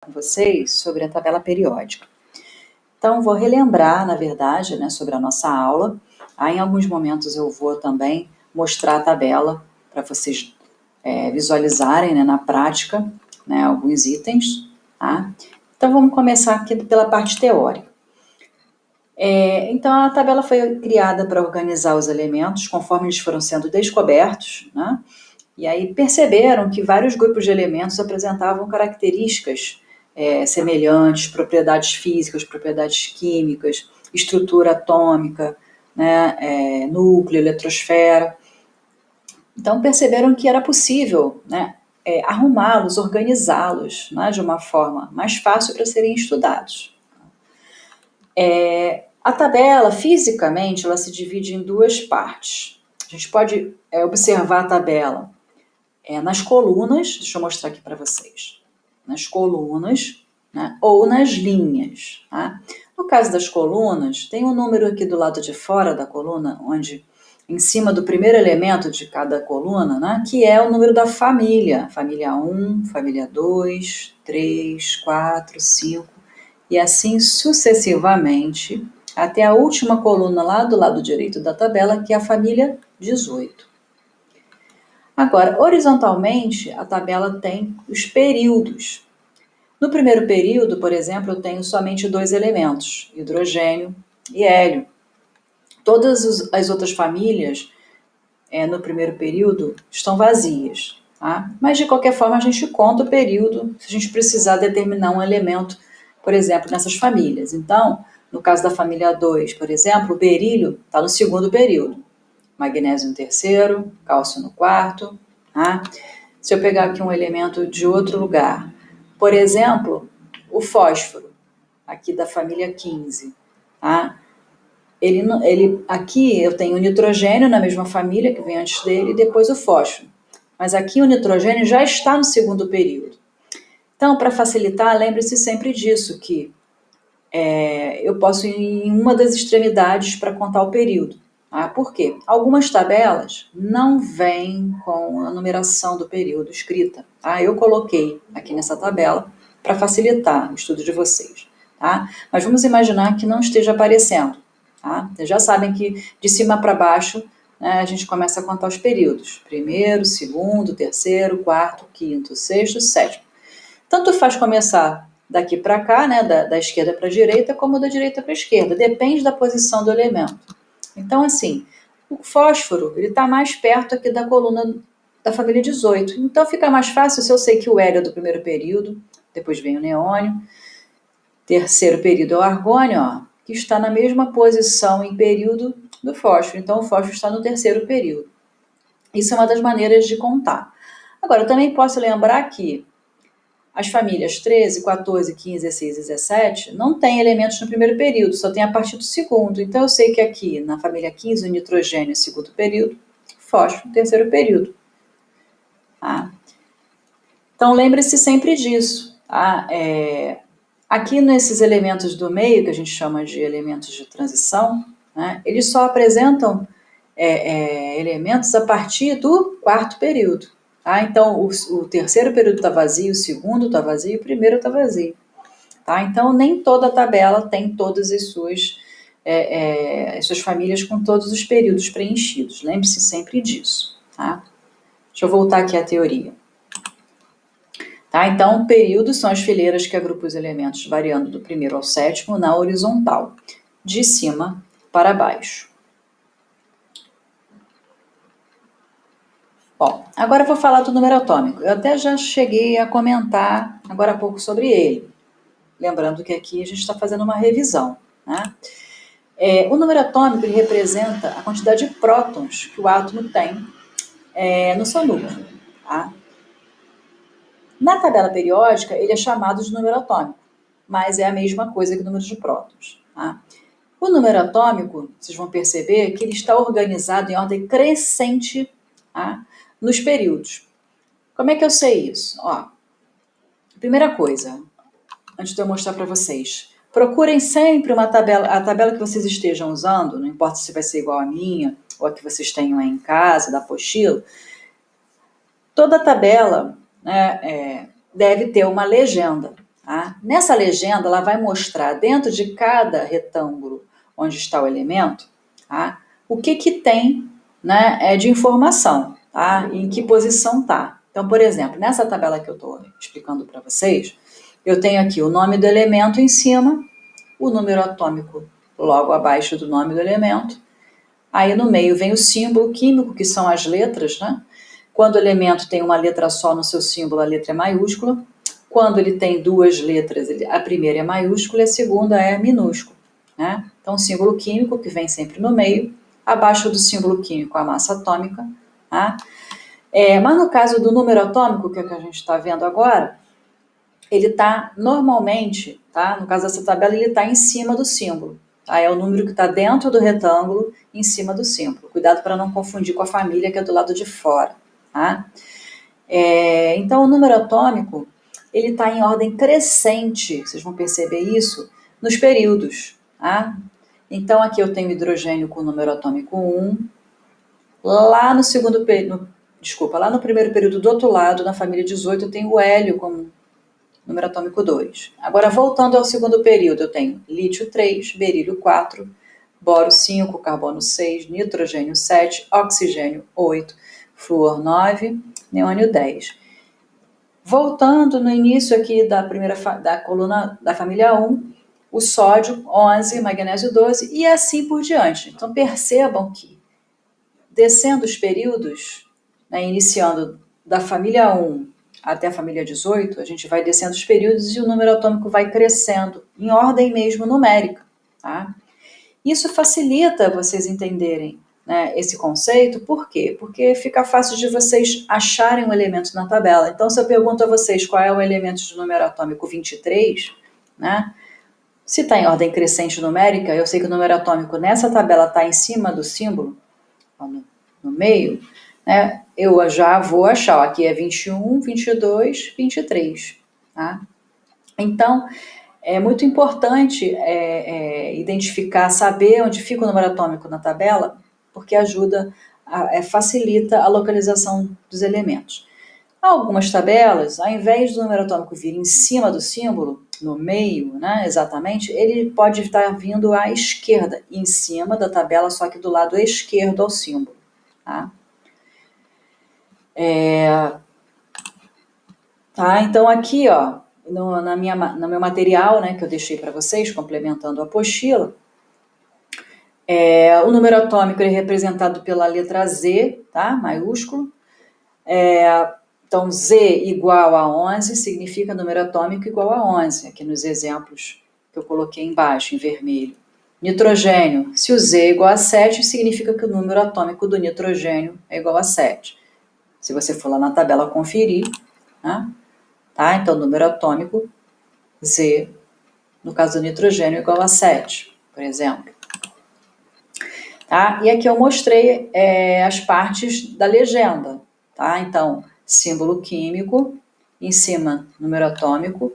Com vocês sobre a tabela periódica. Então, vou relembrar, na verdade, sobre a nossa aula. Em alguns momentos eu vou também mostrar a tabela para vocês visualizarem na prática alguns itens. Tá? Então, vamos começar aqui pela parte teórica. Então, a tabela foi criada para organizar os elementos conforme eles foram sendo descobertos, né? E aí perceberam que vários grupos de elementos apresentavam características semelhantes, propriedades físicas, propriedades químicas, estrutura atômica, núcleo, eletrosfera. Então perceberam que era possível arrumá-los, organizá-los de uma forma mais fácil para serem estudados. A tabela, fisicamente, ela se divide em duas partes. A gente pode observar a tabela nas colunas, deixa eu mostrar aqui para vocês, nas colunas, ou nas linhas. Tá? No caso das colunas, tem um número aqui do lado de fora da coluna, onde em cima do primeiro elemento de cada coluna, que é o número da família, família 1, família 2, 3, 4, 5, e assim sucessivamente, até a última coluna lá do lado direito da tabela, que é a família 18. Agora, horizontalmente, a tabela tem os períodos. No primeiro período, por exemplo, eu tenho somente dois elementos, hidrogênio e hélio. Todas as outras famílias, no primeiro período, estão vazias. Tá? Mas, de qualquer forma, a gente conta o período se a gente precisar determinar um elemento, por exemplo, nessas famílias. Então, no caso da família 2, por exemplo, o berílio está no segundo período. Magnésio no terceiro, cálcio no quarto. Tá? Se eu pegar aqui um elemento de outro lugar, por exemplo, o fósforo, aqui da família 15. Tá? Aqui eu tenho o nitrogênio na mesma família, que vem antes dele, e depois o fósforo. Mas aqui o nitrogênio já está no segundo período. Então, para facilitar, lembre-se sempre disso, que eu posso ir em uma das extremidades para contar o período. Por quê? Algumas tabelas não vêm com a numeração do período escrita. Eu coloquei aqui nessa tabela para facilitar o estudo de vocês. Mas vamos imaginar que não esteja aparecendo. Vocês já sabem que de cima para baixo a gente começa a contar os períodos. Primeiro, segundo, terceiro, quarto, quinto, sexto, sétimo. Tanto faz começar daqui para cá, da esquerda para a direita, como da direita para a esquerda. Depende da posição do elemento. Então, assim, o fósforo está mais perto aqui da coluna da família 18. Então, fica mais fácil se eu sei que o hélio é do primeiro período, depois vem o neônio. Terceiro período é o argônio, que está na mesma posição em período do fósforo. Então, o fósforo está no terceiro período. Isso é uma das maneiras de contar. Agora, eu também posso lembrar que as famílias 13, 14, 15, 16 e 17 não têm elementos no primeiro período, só tem a partir do segundo. Então, eu sei que aqui, na família 15, o nitrogênio é segundo período, fósforo, terceiro período. Então, lembre-se sempre disso. Aqui, nesses elementos do meio, que a gente chama de elementos de transição, eles só apresentam elementos a partir do quarto período. Então, o terceiro período está vazio, o segundo está vazio, o primeiro está vazio. Então, nem toda a tabela tem todas as suas famílias com todos os períodos preenchidos. Lembre-se sempre disso. Deixa eu voltar aqui à teoria. Então, períodos são as fileiras que agrupam os elementos variando do primeiro ao sétimo na horizontal, de cima para baixo. Bom, agora eu vou falar do número atômico. Eu até já cheguei a comentar agora há pouco sobre ele. Lembrando que aqui a gente está fazendo uma revisão. O número atômico ele representa a quantidade de prótons que o átomo tem no seu núcleo. Na tabela periódica, ele é chamado de número atômico, mas é a mesma coisa que o número de prótons. O número atômico, vocês vão perceber que ele está organizado em ordem crescente nos períodos. Como é que eu sei isso? Primeira coisa, antes de eu mostrar para vocês, procurem sempre uma tabela, a tabela que vocês estejam usando, não importa se vai ser igual a minha, ou a que vocês tenham aí em casa, da apostila, toda tabela deve ter uma legenda. Tá? Nessa legenda, ela vai mostrar dentro de cada retângulo onde está o elemento, tá? O que tem, né, de informação, tá? Em que posição está. Então, por exemplo, nessa tabela que eu estou explicando para vocês, eu tenho aqui o nome do elemento em cima, o número atômico logo abaixo do nome do elemento. Aí no meio vem o símbolo químico, que são as letras, né? Quando o elemento tem uma letra só no seu símbolo, a letra é maiúscula. Quando ele tem duas letras, a primeira é maiúscula e a segunda é minúscula, né? Então, o símbolo químico, que vem sempre no meio, abaixo do símbolo químico, a massa atômica, tá? Mas no caso do número atômico, que é o que a gente está vendo agora, ele está normalmente, tá? No caso dessa tabela, ele está em cima do símbolo. Tá? É o número que está dentro do retângulo, em cima do símbolo. Cuidado para não confundir com a família, que é do lado de fora. Tá? Então, o número atômico, ele está em ordem crescente, vocês vão perceber isso, nos períodos. Tá? Então, aqui eu tenho hidrogênio com o número atômico 1, lá no segundo período, lá no primeiro período do outro lado, na família 18, eu tenho o hélio como número atômico 2. Agora, voltando ao segundo período, eu tenho lítio 3, berílio 4, boro 5, carbono 6, nitrogênio 7, oxigênio 8, flúor 9, neônio 10. Voltando no início aqui da coluna da família 1, o sódio 11, magnésio 12 e assim por diante. Então percebam que descendo os períodos, né, iniciando da família 1 até a família 18, a gente vai descendo os períodos e o número atômico vai crescendo, em ordem mesmo numérica. Tá? Isso facilita vocês entenderem, né, esse conceito, por quê? Porque fica fácil de vocês acharem um elemento na tabela. Então, se eu pergunto a vocês qual é o elemento de número atômico 23, né, se está em ordem crescente numérica, eu sei que o número atômico nessa tabela está em cima do símbolo, no meio, né, eu já vou achar, ó, aqui é 21, 22, 23, tá? Então, é muito importante identificar, saber onde fica o número atômico na tabela, porque ajuda, facilita a localização dos elementos. Algumas tabelas, ao invés do número atômico vir em cima do símbolo, no meio, né, exatamente, ele pode estar vindo à esquerda, em cima da tabela, só que do lado esquerdo ao símbolo. Tá? Então aqui, ó, no meu material, né, que eu deixei para vocês, complementando a apostila, o número atômico é representado pela letra Z, tá, maiúsculo. Então, Z igual a 11 significa número atômico igual a 11, aqui nos exemplos que eu coloquei embaixo, em vermelho. Nitrogênio, se o Z é igual a 7, significa que o número atômico do nitrogênio é igual a 7. Se você for lá na tabela conferir, né? Tá? Então, número atômico, Z, no caso do nitrogênio, é igual a 7, por exemplo. Tá? E aqui eu mostrei as partes da legenda. Tá? Então, símbolo químico, em cima, número atômico,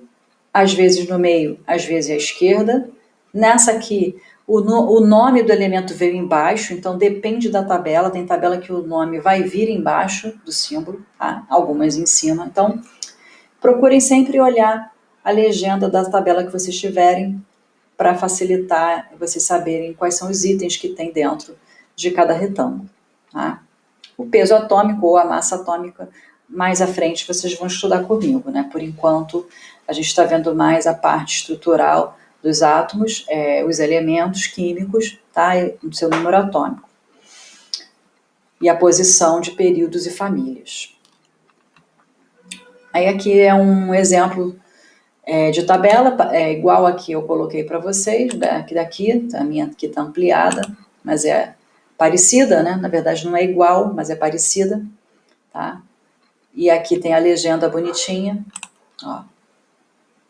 às vezes no meio, às vezes à esquerda. Nessa aqui, o nome do elemento veio embaixo, então depende da tabela. Tem tabela que o nome vai vir embaixo do símbolo, tá? Algumas em cima. Então, procurem sempre olhar a legenda da tabela que vocês tiverem para facilitar vocês saberem quais são os itens que tem dentro de cada retângulo. Tá? O peso atômico ou a massa atômica, mais à frente vocês vão estudar comigo, né? Por enquanto, a gente está vendo mais a parte estrutural dos átomos, os elementos químicos, tá? E o seu número atômico. E a posição de períodos e famílias. Aí aqui é um exemplo de tabela, igual aqui eu coloquei para vocês, daqui, a minha aqui está ampliada, mas é parecida, né? Na verdade não é igual, mas é parecida, tá? E aqui tem a legenda bonitinha, ó,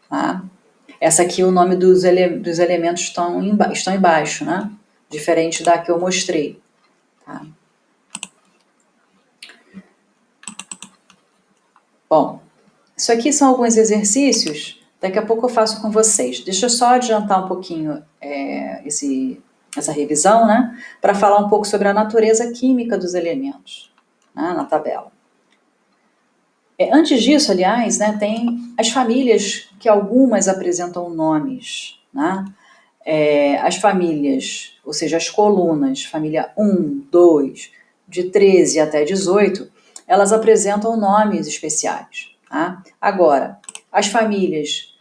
tá? Essa aqui, o nome dos elementos estão embaixo, né? Diferente da que eu mostrei, tá? Bom, isso aqui são alguns exercícios, daqui a pouco eu faço com vocês. Deixa eu só adiantar um pouquinho essa revisão, né? Para falar um pouco sobre a natureza química dos elementos, né, na tabela. Antes disso, aliás, né, tem as famílias que algumas apresentam nomes, né? As famílias, ou seja, as colunas, família 1, 2, de 13 até 18, elas apresentam nomes especiais. Tá? Agora, as famílias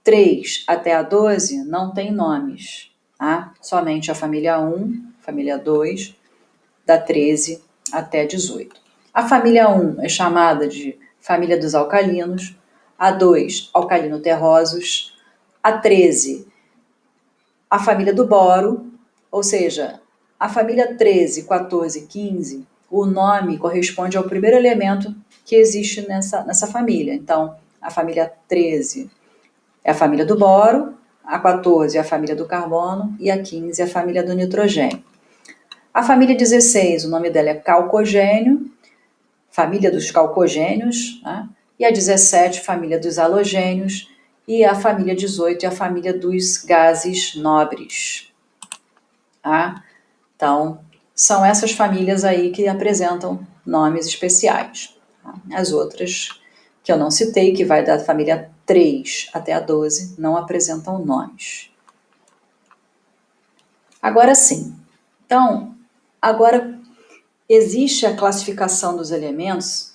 3 até a 12 não têm nomes. Tá? Somente a família 1, família 2, da 13 até 18. A família 1 é chamada de família dos alcalinos, a 2, alcalino-terrosos, a 13, a família do boro, ou seja, a família 13, 14, 15, o nome corresponde ao primeiro elemento que existe nessa família. Então, a família 13 é a família do boro, a 14 é a família do carbono e a 15 é a família do nitrogênio. A família 16, o nome dela é calcogênio, família dos calcogênios, né? E a 17, família dos halogênios, e a família 18 é a família dos gases nobres. Tá? Então, são essas famílias aí que apresentam nomes especiais. Tá? As outras que eu não citei, que vai da família 3 até a 12, não apresentam nomes. Agora sim. Então, agora existe a classificação dos elementos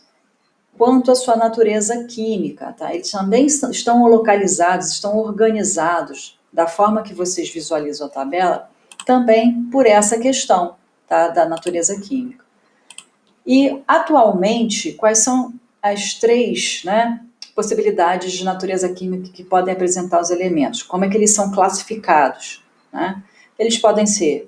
quanto à sua natureza química, tá? Eles também estão localizados, estão organizados da forma que vocês visualizam a tabela, também por essa questão, tá? Da natureza química. E, atualmente, quais são as três, né, possibilidades de natureza química que podem apresentar os elementos? Como é que eles são classificados? Né? Eles podem ser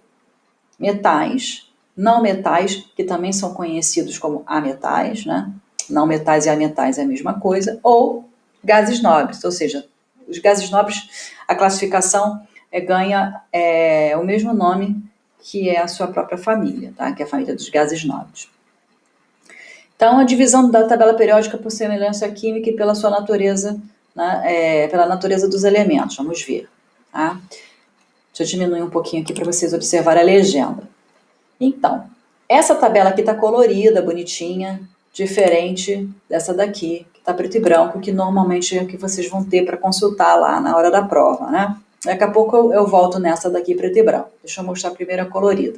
metais, não metais, que também são conhecidos como ametais, né? Não metais e ametais é a mesma coisa, ou gases nobres, ou seja, os gases nobres, a classificação ganha o mesmo nome que é a sua própria família, tá? Que é a família dos gases nobres. Então, a divisão da tabela periódica por semelhança química e pela sua natureza, né, pela natureza dos elementos, vamos ver. Tá? Deixa eu diminuir um pouquinho aqui para vocês observarem a legenda. Então, essa tabela aqui está colorida, bonitinha, diferente dessa daqui, que está preto e branco, que normalmente é o que vocês vão ter para consultar lá na hora da prova, né? Daqui a pouco eu volto nessa daqui preto e branco. Deixa eu mostrar primeiro a colorida.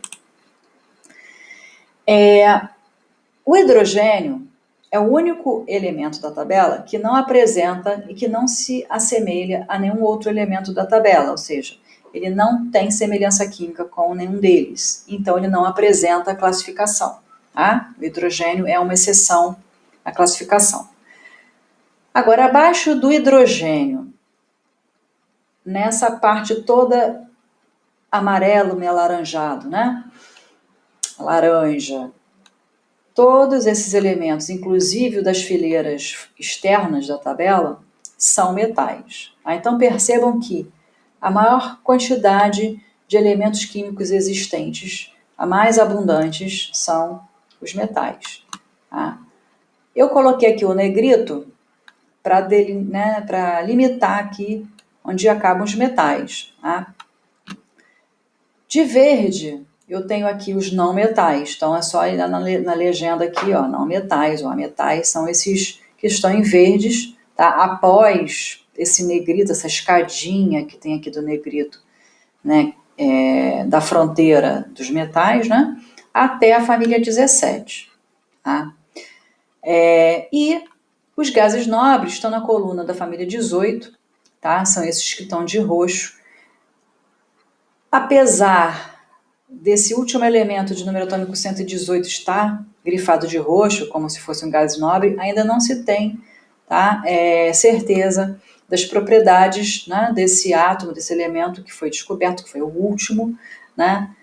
O hidrogênio é o único elemento da tabela que não apresenta e que não se assemelha a nenhum outro elemento da tabela, ou seja, ele não tem semelhança química com nenhum deles, então ele não apresenta a classificação. Tá? O hidrogênio é uma exceção à classificação. Agora, abaixo do hidrogênio, nessa parte toda amarelo, meio alaranjado, né? Laranja. Todos esses elementos, inclusive das fileiras externas da tabela, são metais. Então percebam que a maior quantidade de elementos químicos existentes, a mais abundantes, são os metais. Tá? Eu coloquei aqui o negrito para limitar aqui onde acabam os metais. Tá? De verde, eu tenho aqui os não metais, então é só ir na legenda aqui, ó, não metais ou ametais, são esses que estão em verdes, tá? Após esse negrito, essa escadinha que tem aqui do negrito, né, da fronteira dos metais, né, até a família 17, tá? E os gases nobres estão na coluna da família 18, tá? São esses que estão de roxo. Apesar desse último elemento de número atômico 118 estar grifado de roxo, como se fosse um gás nobre, ainda não se tem, tá, certeza das propriedades, né, desse átomo, desse elemento que foi descoberto, que foi o último, né,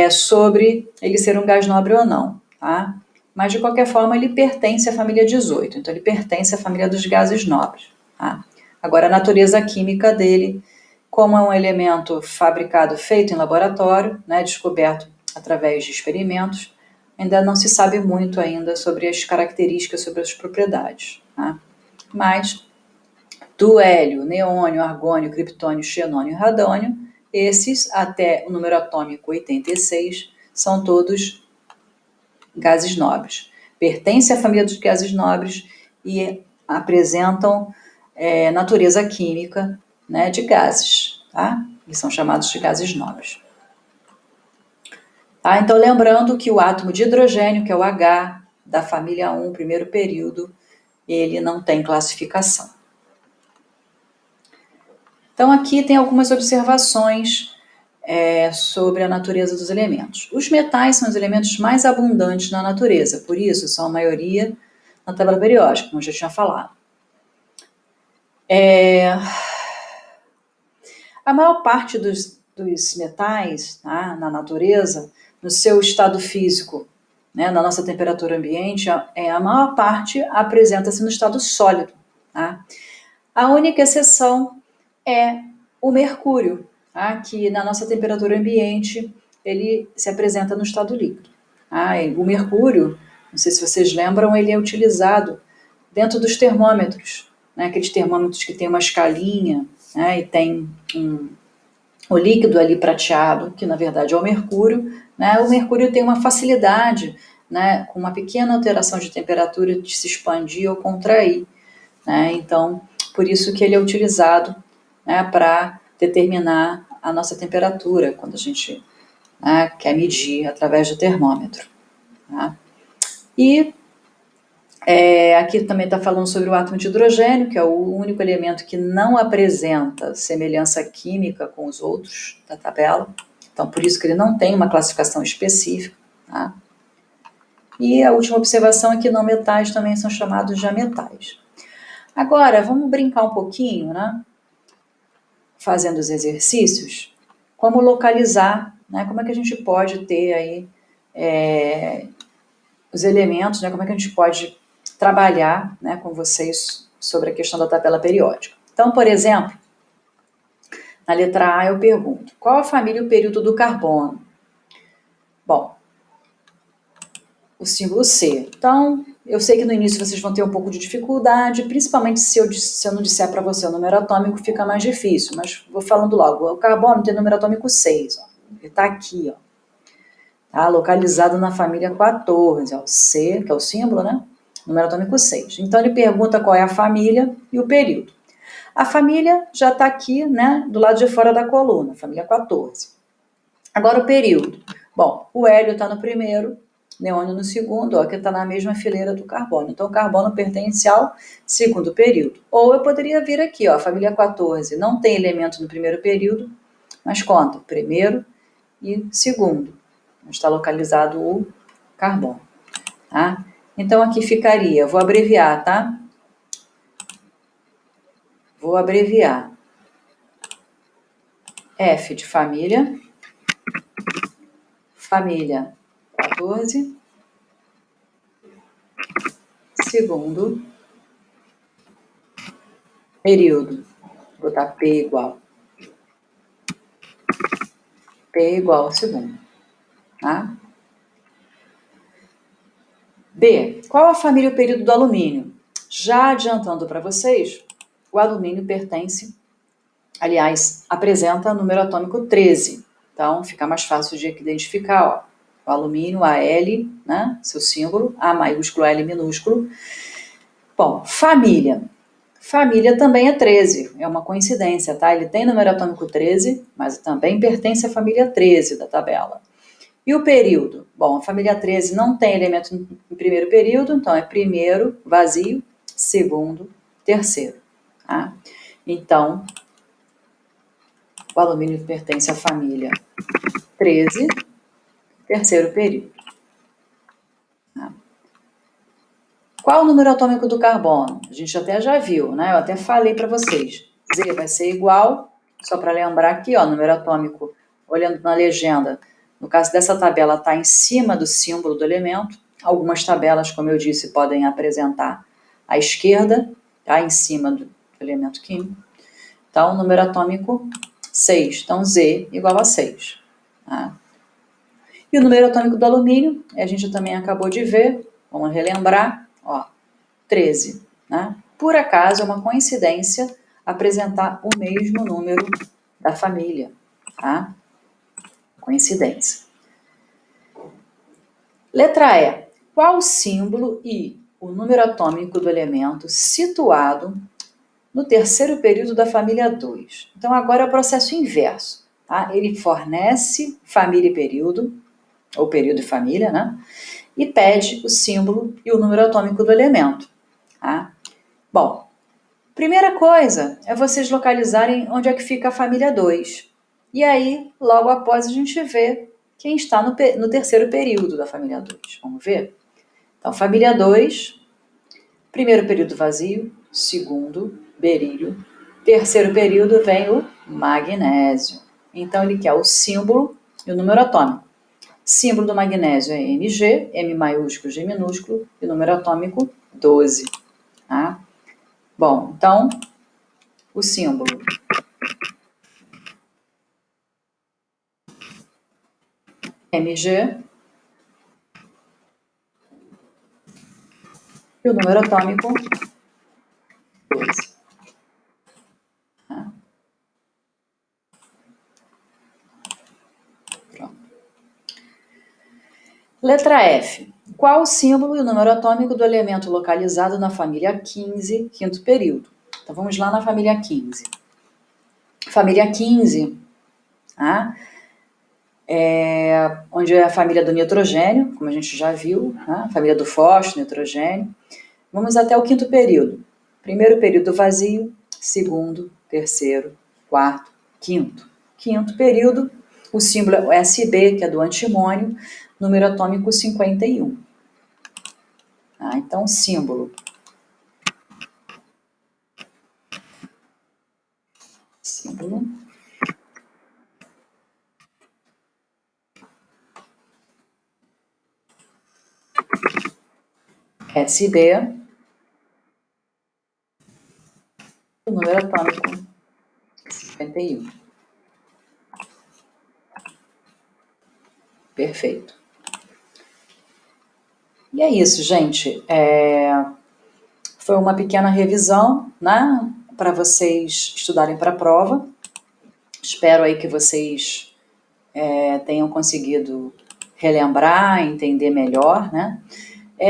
sobre ele ser um gás nobre ou não. Tá? Mas, de qualquer forma, ele pertence à família 18, então ele pertence à família dos gases nobres. Tá? Agora, a natureza química dele, como é um elemento fabricado, feito em laboratório, né, descoberto através de experimentos, ainda não se sabe muito ainda sobre as características, sobre as propriedades. Tá? Mas, do hélio, neônio, argônio, criptônio, xenônio e radônio, esses, até o número atômico 86, são todos gases nobres. Pertence à família dos gases nobres e apresentam natureza química, né, de gases, tá? E são chamados de gases nobres. Tá? Então, lembrando que o átomo de hidrogênio, que é o H, da família 1, primeiro período, ele não tem classificação. Então, aqui tem algumas observações sobre a natureza dos elementos. Os metais são os elementos mais abundantes na natureza, por isso são a maioria na tabela periódica, como eu já tinha falado. A maior parte dos metais, tá, na natureza, no seu estado físico, né, na nossa temperatura ambiente, a maior parte apresenta-se no estado sólido. Tá? A única exceção é o mercúrio, tá, que na nossa temperatura ambiente ele se apresenta no estado líquido. Tá? O mercúrio, não sei se vocês lembram, ele é utilizado dentro dos termômetros, né, aqueles termômetros que tem uma escalinha, né, e tem o líquido ali prateado, que na verdade é o mercúrio, né? O mercúrio tem uma facilidade, né, com uma pequena alteração de temperatura, de se expandir ou contrair, né? Então, por isso que ele é utilizado, né, para determinar a nossa temperatura, quando a gente, né, quer medir através do termômetro. Tá? E aqui também está falando sobre o átomo de hidrogênio, que é o único elemento que não apresenta semelhança química com os outros da tabela. Então, por isso que ele não tem uma classificação específica. Tá? E a última observação é que não metais também são chamados de ametais. Agora, vamos brincar um pouquinho, né? Fazendo os exercícios, como localizar, né? Como é que a gente pode ter aí os elementos, né? Como é que a gente pode trabalhar, né, com vocês sobre a questão da tabela periódica. Então, por exemplo, na letra A eu pergunto, qual a família e o período do carbono? Bom, o símbolo C. Então, eu sei que no início vocês vão ter um pouco de dificuldade, principalmente se eu não disser para você o número atômico, fica mais difícil, mas vou falando logo. O carbono tem número atômico 6, ó. Ele está aqui, ó. Tá localizado na família 14, ó. O C, que é o símbolo, né? Número atômico 6. Então, ele pergunta qual é a família e o período. A família já está aqui, né, do lado de fora da coluna, família 14. Agora o período. Bom, o hélio está no primeiro, neônio no segundo, ó, que está na mesma fileira do carbono. Então, o carbono pertence ao segundo período. Ou eu poderia vir aqui, ó, a família 14 não tem elemento no primeiro período, mas conta primeiro e segundo. Está localizado o carbono. Tá? Então, aqui ficaria, vou abreviar, tá? Vou abreviar. F de família, família 14, segundo período, vou botar P igual ao segundo, tá? B, qual a família e o período do alumínio? Já adiantando para vocês, o alumínio pertence, aliás, apresenta número atômico 13, então fica mais fácil de identificar, ó. O alumínio, AL, né, seu símbolo, A maiúsculo, L minúsculo. Bom, família. Família também é 13, é uma coincidência, tá? Ele tem número atômico 13, mas também pertence à família 13 da tabela. E o período? Bom, a família 13 não tem elemento no primeiro período, então é primeiro, vazio, segundo, terceiro. Tá? Então, o alumínio pertence à família 13, terceiro período. Tá? Qual o número atômico do carbono? A gente até já viu, né? Eu até falei para vocês. Z vai ser igual, só para lembrar aqui, ó, número atômico, olhando na legenda, no caso dessa tabela, está em cima do símbolo do elemento. Algumas tabelas, como eu disse, podem apresentar à esquerda, tá? Em cima do elemento químico. Então, número atômico 6. Então, Z igual a 6. Tá? E o número atômico do alumínio, a gente também acabou de ver, vamos relembrar, ó, 13. Né? Por acaso, é uma coincidência apresentar o mesmo número da família. Tá? Coincidência. Letra E. Qual o símbolo e o número atômico do elemento situado no terceiro período da família 2. Então, agora é o processo inverso. Tá? Ele fornece família e período, ou período e família, né? E pede o símbolo e o número atômico do elemento. Tá? Bom, primeira coisa é vocês localizarem onde é que fica a família 2. E aí, logo após, a gente vê quem está no terceiro período da família 2. Vamos ver? Então, família 2, primeiro período vazio, segundo, berílio, terceiro período vem o magnésio. Então, ele quer o símbolo e o número atômico. Símbolo do magnésio é Mg, M maiúsculo, G minúsculo, e o número atômico 12. Tá? Bom, então, o símbolo Mg e o número atômico 12. Tá? Pronto. Letra F. Qual o símbolo e o número atômico do elemento localizado na família 15, quinto período? Então vamos lá na família 15. Família 15, tá? Onde é a família do nitrogênio, como a gente já viu, tá? Família do fósforo, nitrogênio. Vamos até o quinto período. Primeiro período vazio, segundo, terceiro, quarto, quinto. Quinto período, o símbolo é o SB, que é do antimônio, número atômico 51. Tá? Então, símbolo SB, o número atômico 51. Perfeito. E é isso, gente. Foi uma pequena revisão, né, para vocês estudarem para a prova. Espero aí que vocês tenham conseguido relembrar, entender melhor, né?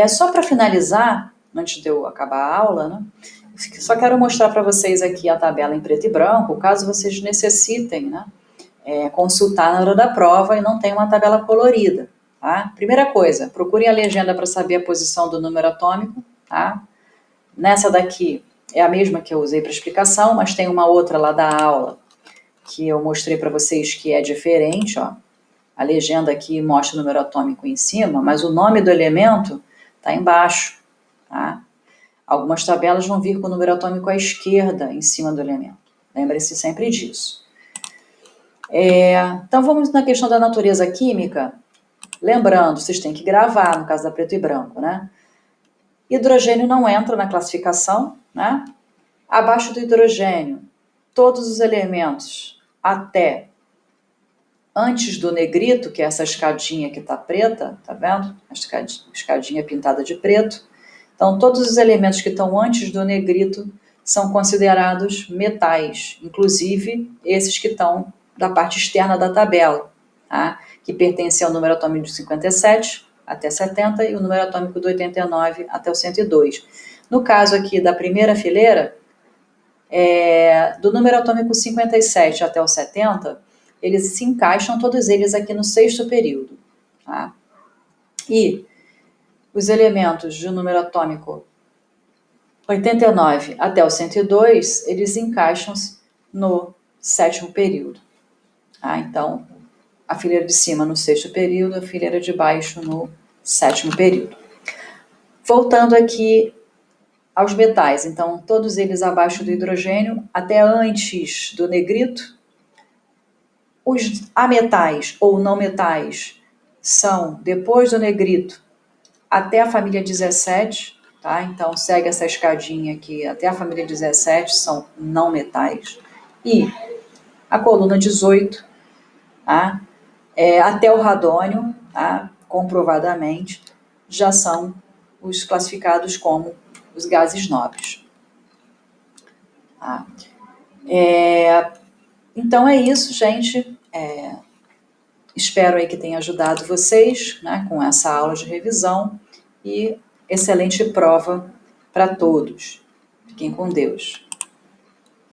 Só para finalizar, antes de eu acabar a aula, né, só quero mostrar para vocês aqui a tabela em preto e branco, caso vocês necessitem, né, consultar na hora da prova e não tem uma tabela colorida. Tá? Primeira coisa, procurem a legenda para saber a posição do número atômico. Tá? Nessa daqui é a mesma que eu usei para explicação, mas tem uma outra lá da aula que eu mostrei para vocês que é diferente. Ó. A legenda aqui mostra o número atômico em cima, mas o nome do elemento está embaixo. Tá? Algumas tabelas vão vir com o número atômico à esquerda, em cima do elemento. Lembre-se sempre disso. Então vamos na questão da natureza química. Lembrando, vocês têm que gravar, no caso da preto e branco, né? Hidrogênio não entra na classificação, né? Abaixo do hidrogênio, todos os elementos até antes do negrito, que é essa escadinha que está preta, tá vendo? A escadinha pintada de preto. Então, todos os elementos que estão antes do negrito são considerados metais, inclusive esses que estão da parte externa da tabela, tá? Que pertencem ao número atômico de 57 até 70 e o número atômico do 89 até o 102. No caso aqui da primeira fileira, do número atômico 57 até o 70, eles se encaixam todos eles aqui no sexto período. Tá? E os elementos de número atômico 89 até o 102, eles encaixam-se no sétimo período. Tá? Então, a fileira de cima no sexto período, a fileira de baixo no sétimo período. Voltando aqui aos metais, então, todos eles abaixo do hidrogênio, até antes do negrito. Os ametais ou não metais são depois do negrito até a família 17, tá? Então segue essa escadinha aqui até a família 17, são não metais. E a coluna 18, tá? Até o radônio, tá? Comprovadamente, já são os classificados como os gases nobres. Tá? Então é isso, gente. Espero aí que tenha ajudado vocês, né, com essa aula de revisão e excelente prova para todos. Fiquem com Deus.